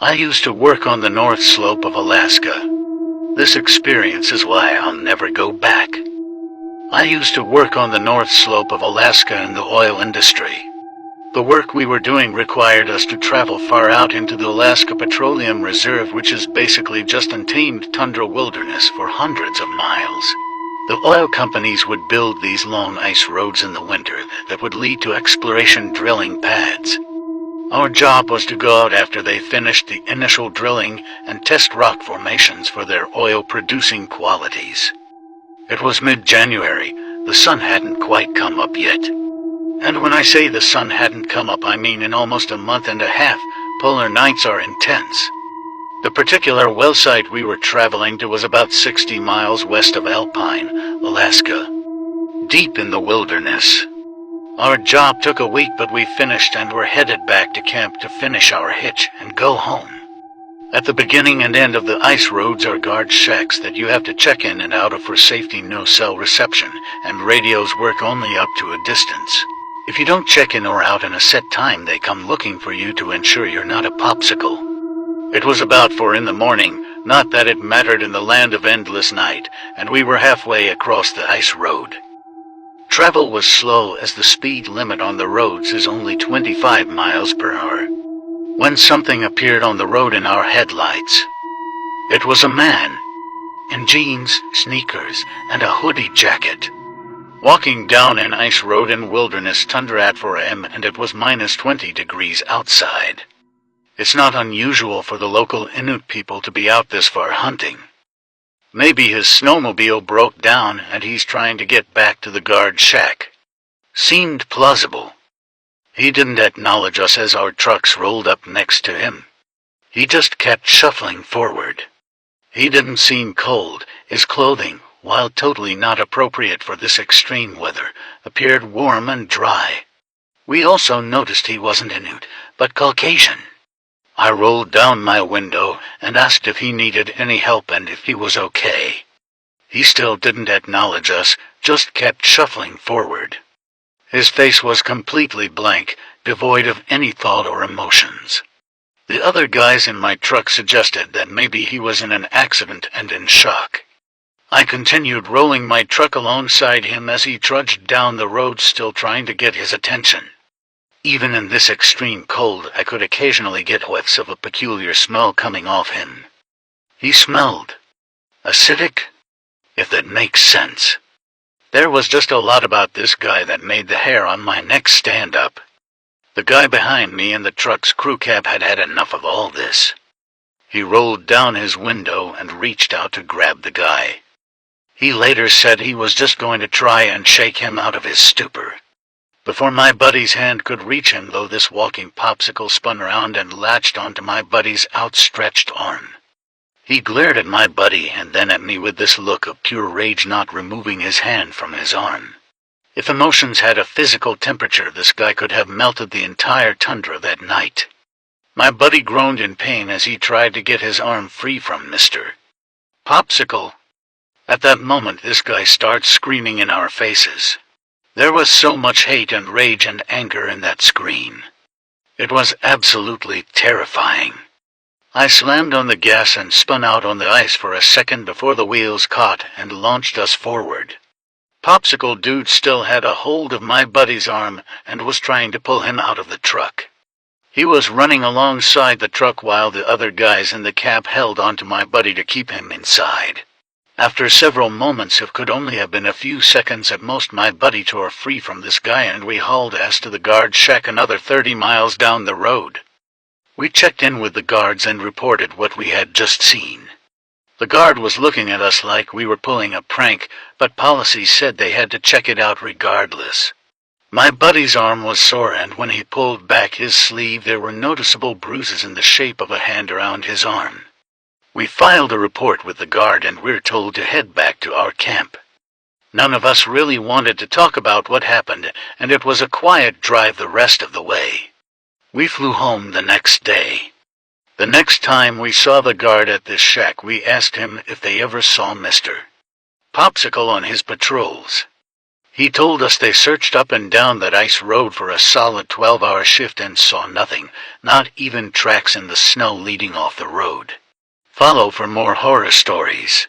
I used to work on the North Slope of Alaska. This experience is why I'll never go back. I used to work on the North Slope of Alaska in the oil industry. The work we were doing required us to travel far out into the Alaska Petroleum Reserve, which is basically just untamed tundra wilderness for hundreds of miles. The oil companies would build these long ice roads in the winter that would lead to exploration drilling pads. Our job was to go out after they finished the initial drilling and test rock formations for their oil-producing qualities. It was mid-January. The sun hadn't quite come up yet. And when I say the sun hadn't come up, I mean in almost a month and a half. Polar nights are intense. The particular well site we were traveling to was about 60 miles west of Alpine, Alaska, deep in the wilderness. Our job took a week, but we finished and were headed back to camp to finish our hitch and go home. At the beginning and end of the ice roads are guard shacks that you have to check in and out of for safety. No cell reception, and radios work only up to a distance. If you don't check in or out in a set time, they come looking for you to ensure you're not a popsicle. It was about 4 in the morning, not that it mattered in the land of endless night, and we were halfway across the ice road. Travel was slow, as the speed limit on the roads is only 25 miles per hour. When something appeared on the road in our headlights. It was a man, in jeans, sneakers, and a hoodie jacket, walking down an ice road in wilderness tundra at 4 a.m., and it was minus 20 degrees outside. It's not unusual for the local Inuit people to be out this far hunting. Maybe his snowmobile broke down and he's trying to get back to the guard shack. Seemed plausible. He didn't acknowledge us as our trucks rolled up next to him. He just kept shuffling forward. He didn't seem cold. His clothing, while totally not appropriate for this extreme weather, appeared warm and dry. We also noticed he wasn't Inuit, but Caucasian. I rolled down my window and asked if he needed any help and if he was okay. He still didn't acknowledge us, just kept shuffling forward. His face was completely blank, devoid of any thought or emotions. The other guys in my truck suggested that maybe he was in an accident and in shock. I continued rolling my truck alongside him as he trudged down the road, still trying to get his attention. Even in this extreme cold, I could occasionally get whiffs of a peculiar smell coming off him. He smelled acidic, if that makes sense. There was just a lot about this guy that made the hair on my neck stand up. The guy behind me in the truck's crew cab had had enough of all this. He rolled down his window and reached out to grab the guy. He later said he was just going to try and shake him out of his stupor. Before my buddy's hand could reach him, though, this walking popsicle spun around and latched onto my buddy's outstretched arm. He glared at my buddy and then at me with this look of pure rage, not removing his hand from his arm. If emotions had a physical temperature, this guy could have melted the entire tundra that night. My buddy groaned in pain as he tried to get his arm free from Mr. Popsicle. At that moment, this guy starts screaming in our faces. There was so much hate and rage and anger in that scream. It was absolutely terrifying. I slammed on the gas and spun out on the ice for a second before the wheels caught and launched us forward. Popsicle Dude still had a hold of my buddy's arm and was trying to pull him out of the truck. He was running alongside the truck while the other guys in the cab held onto my buddy to keep him inside. After several moments, it could only have been a few seconds at most, my buddy tore free from this guy and we hauled ass to the guard shack another 30 miles down the road. We checked in with the guards and reported what we had just seen. The guard was looking at us like we were pulling a prank, but policy said they had to check it out regardless. My buddy's arm was sore, and when he pulled back his sleeve, there were noticeable bruises in the shape of a hand around his arm. We filed a report with the guard and we're told to head back to our camp. None of us really wanted to talk about what happened, and it was a quiet drive the rest of the way. We flew home the next day. The next time we saw the guard at this shack, we asked him if they ever saw Mr. Popsicle on his patrols. He told us they searched up and down that ice road for a solid 12-hour shift and saw nothing, not even tracks in the snow leading off the road. Follow for more horror stories.